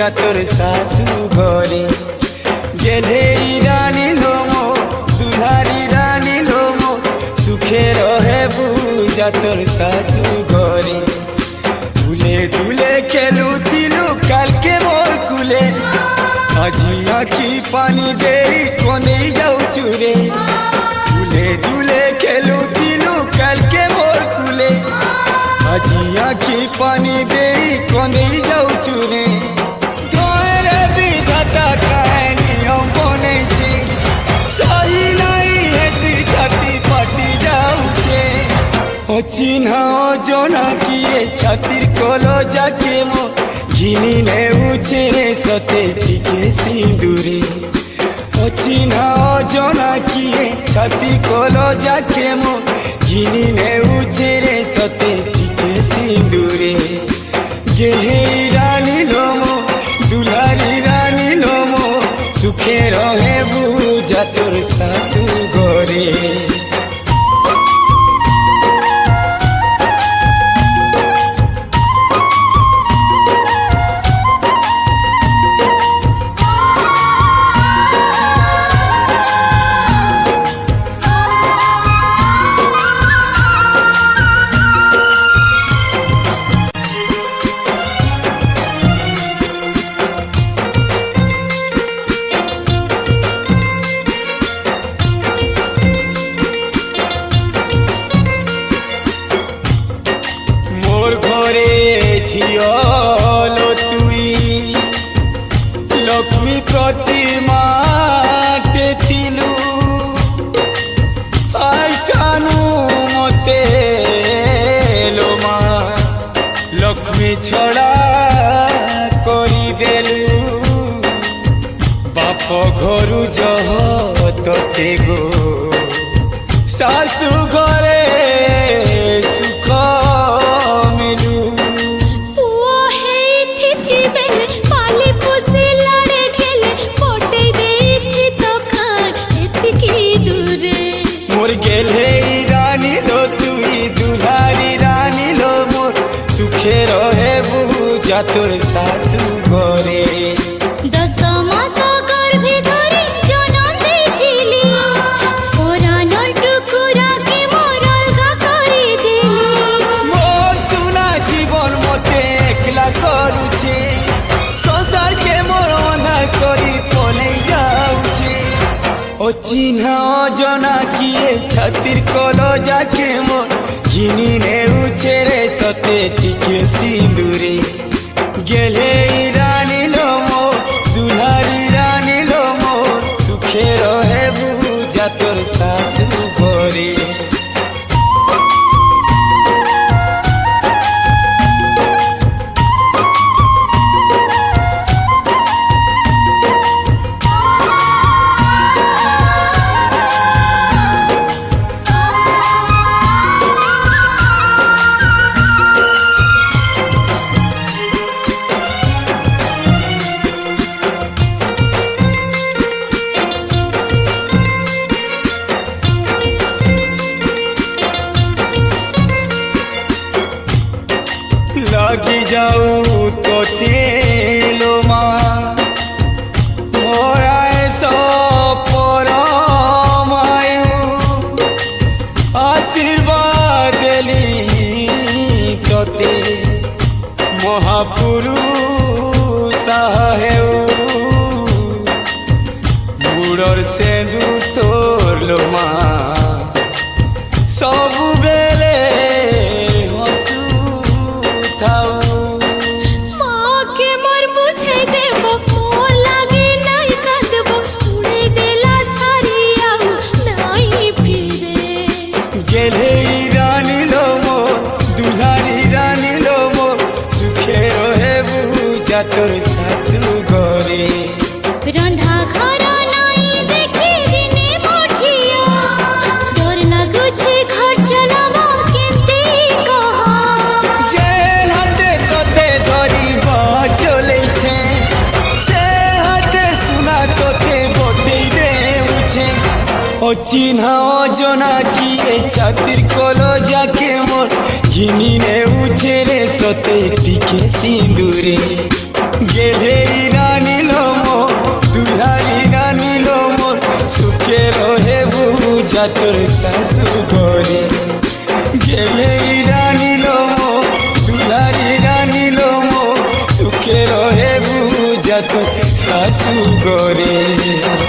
बुझा तोर सासू घरे गेले रानी लो मो दुलारी रानी लो मो सुखे रहे बुझा तोर सासू घरे दुले दुले खेलुथिलु काल के मोर कुले আজি आखी पानी दे कोने जाऊचु रे दुले दुले खेलुथिलु काल के मोर कुले আজি आखी पानी दे कोने जाऊचु रे तोरे विधाता कहानी हम बनेछि सही नहीं हेती छाती फाटी जाऊछे चिन्ह जना किए छातिर कोलो जाके मो घिनी ने उछे सते टिके सिंदूरे चिन्ह जना किए छातिर कोलो जाके मो घिनी ने उछे सते टिके सिंदूरे गेले रानी लो मो दुलारी रानी लो मो सुखे रहे बुझा तोर सासू घरे झियो तुई लक्ष्मी प्रतिमा टेथिलु आइटानु मते लो मा लक्ष्मी छड़ा करी देलु बाप घरु जह तते गो सासू घरे सुख मिलु मोर गेले रानी लो तुई दुलारी रानी लो मोर सुखे रहे बुझा तोर सासू घरे दस मास गर्भे धरि जनम देथिली पुरानो टुकुरा के मोर अलगा करी देली मोर सुना जीवन मते एकला करूछे संसार के मोर अंधार करी पले जाऊछे चिन्ह जना किए छातिर कोलो जाके मोर घिनी ने उछे सते टिके सिंदूरे गेले रानी लो मो दुलारी रानी लो मोर सुखे रहे बुझा तोर सासू घरे लगी जाऊ तो तेलो माँ मोरा सो परमायु आशीर्वाद देली तोते महापुरुष बुढ़र सेंदू तोर लो माँ सब बेले गेले रानी लो मो दुलारी रानी लो मो सुखे रहे बुझा तोर सासू घरे रंधा घर नाई देखी दिने मोझिया डर लागुछे घर चलावा केते कहा जे हाथे तोते धरी चले छे से हाथे सुना तोते बोटे देउछे चिन्ह जना किए छातिर कोलो जाके मोर घिनी ने उछे सते टिके सिंदूरे गेले रानी लो मो दुलारी रानी लो मो सुखे रहे बुझा तोर सासू घरे गेले रानी लो मो दुलारी रानी लो मो सुखे रहे बुझा तोर सासू घरे।